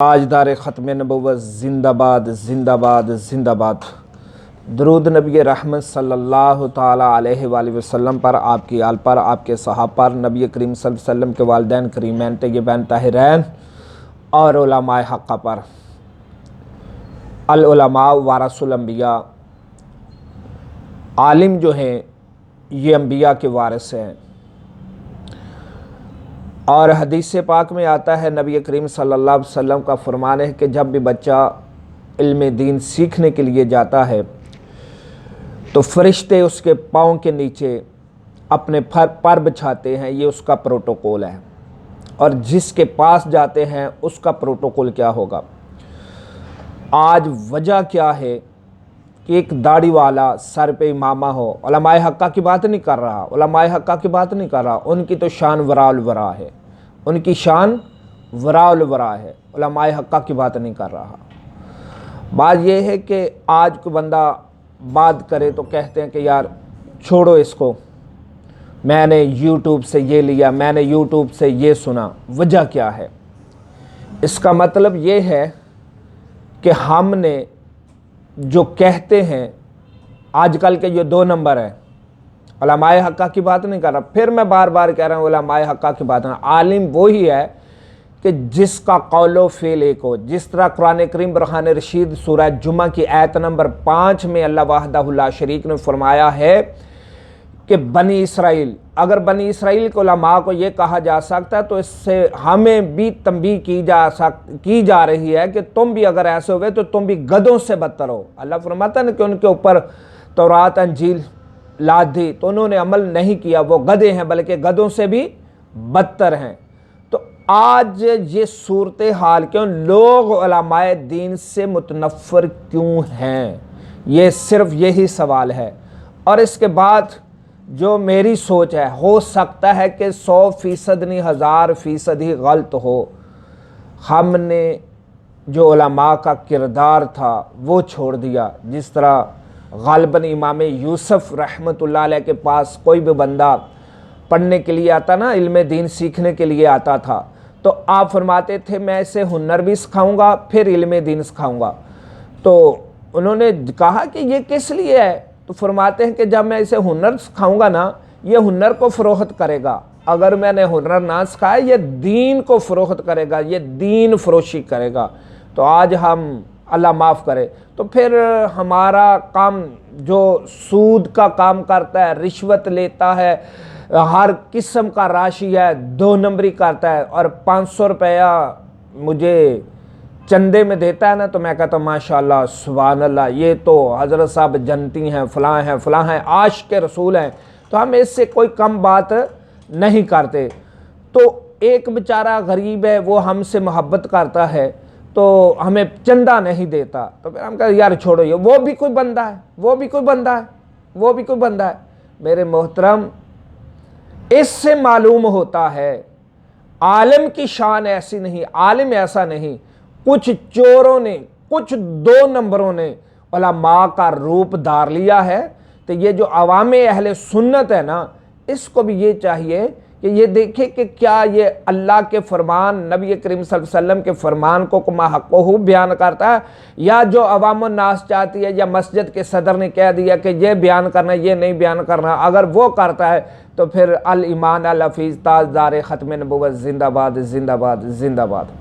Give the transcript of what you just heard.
تاجدار ختم نبوت زندہ باد زندہ باد زندہ باد۔ درود نبی رحمت صلی اللہ تعالیٰ علیہ وآلہ وسلم پر، آپ کی آل پر، آپ کے صحابہ پر، نبی کریم صلی اللہ علیہ وسلم کے والدین کریمین طیبین طاہرین اور علماء حقہ پر۔ العلماء ورثۃ الانبیاء، عالم جو ہیں یہ انبیاء کے وارث ہیں، اور حدیث پاک میں آتا ہے نبی کریم صلی اللہ علیہ وسلم کا فرمان ہے کہ جب بھی بچہ علم دین سیکھنے کے لیے جاتا ہے تو فرشتے اس کے پاؤں کے نیچے اپنے پر بچھاتے ہیں، یہ اس کا پروٹوکول ہے، اور جس کے پاس جاتے ہیں اس کا پروٹوکول کیا ہوگا۔ آج وجہ کیا ہے کہ ایک داڑھی والا سر پہ امامہ ہو، علماء حقہ کی بات نہیں کر رہا، علماء حقہ کی بات نہیں کر رہا، ان کی تو شان وراء الورا ہے، ان کی شان وراء الورا ہے، علماء حقہ کی بات نہیں کر رہا۔ بات یہ ہے کہ آج کوئی بندہ بات کرے تو کہتے ہیں کہ یار چھوڑو اس کو، میں نے یوٹیوب سے یہ لیا، میں نے یوٹیوب سے یہ سنا۔ وجہ کیا ہے؟ اس کا مطلب یہ ہے کہ ہم نے جو کہتے ہیں، آج کل کے یہ دو نمبر ہیں، علماء حقہ کی بات نہیں کر رہا، پھر میں بار بار کہہ رہا ہوں علماء حقہ کی بات نہیں۔ عالم وہی ہے کہ جس کا قول و فعل ایک ہو، جس طرح قرآن کریم برہان رشید سورہ جمعہ کی آیت نمبر 5 میں اللہ وحدہ لا شریک نے فرمایا ہے کہ بنی اسرائیل، اگر بنی اسرائیل کے علماء کو یہ کہا جا سکتا ہے تو اس سے ہمیں بھی تنبیہ کی جا رہی ہے کہ تم بھی اگر ایسے ہوئے تو تم بھی گدھوں سے بدتر ہو۔ اللہ فرماتا ہے نا کہ ان کے اوپر تورات انجیل لاد دی تو انہوں نے عمل نہیں کیا، وہ گدھے ہیں بلکہ گدھوں سے بھی بدتر ہیں۔ تو آج یہ صورتحال کیوں، لوگ علماء دین سے متنفر کیوں ہیں، یہ صرف یہی سوال ہے۔ اور اس کے بعد جو میری سوچ ہے، ہو سکتا ہے کہ 100% نہیں 1000% ہی غلط ہو، ہم نے جو علماء کا کردار تھا وہ چھوڑ دیا۔ جس طرح غالباً امام یوسف رحمۃ اللہ علیہ کے پاس کوئی بھی بندہ پڑھنے کے لیے آتا نا، علم دین سیکھنے کے لیے آتا تھا، تو آپ فرماتے تھے میں اسے ہنر بھی سکھاؤں گا پھر علم دین سکھاؤں گا۔ تو انہوں نے کہا کہ یہ کس لیے ہے؟ تو فرماتے ہیں کہ جب میں اسے ہنر سکھاؤں گا نا، یہ ہنر کو فروخت کرے گا، اگر میں نے ہنر نہ سکھایا یہ دین کو فروخت کرے گا، یہ دین فروشی کرے گا۔ تو آج ہم، اللہ معاف کرے، تو پھر ہمارا کام جو سود کا کام کرتا ہے، رشوت لیتا ہے، ہر قسم کا راشی ہے، 2 نمبری کرتا ہے، اور 500 روپیہ مجھے چندے میں دیتا ہے نا، تو میں کہتا ہوں ماشاءاللہ سبحان اللہ، یہ تو حضرت صاحب جنتی ہیں، فلاں ہیں فلاں ہیں، عاشق رسول ہیں، تو ہم اس سے کوئی کم بات نہیں کرتے۔ تو ایک بیچارہ غریب ہے، وہ ہم سے محبت کرتا ہے تو ہمیں چندہ نہیں دیتا، تو پھر ہم کہتے ہیں یار چھوڑو، یہ وہ بھی کوئی بندہ ہے، وہ بھی کوئی بندہ ہے، وہ بھی کوئی بندہ ہے۔ میرے محترم، اس سے معلوم ہوتا ہے عالم کی شان ایسی نہیں، عالم ایسا نہیں۔ کچھ چوروں نے، کچھ 2 نمبروں نے علماء کا روپ دھار لیا ہے، تو یہ جو عوام اہل سنت ہے نا، اس کو بھی یہ چاہیے کہ یہ دیکھے کہ کیا یہ اللہ کے فرمان، نبی کریم صلی اللہ علیہ وسلم کے فرمان کو ما حقہ بیان کرتا ہے، یا جو عوام الناس چاہتی ہے، یا مسجد کے صدر نے کہہ دیا کہ یہ بیان کرنا یہ نہیں بیان کرنا، اگر وہ کرتا ہے تو پھر الایمان الحفیظ تاجدار ختم نبوت زندہ باد زندہ باد زندہ باد۔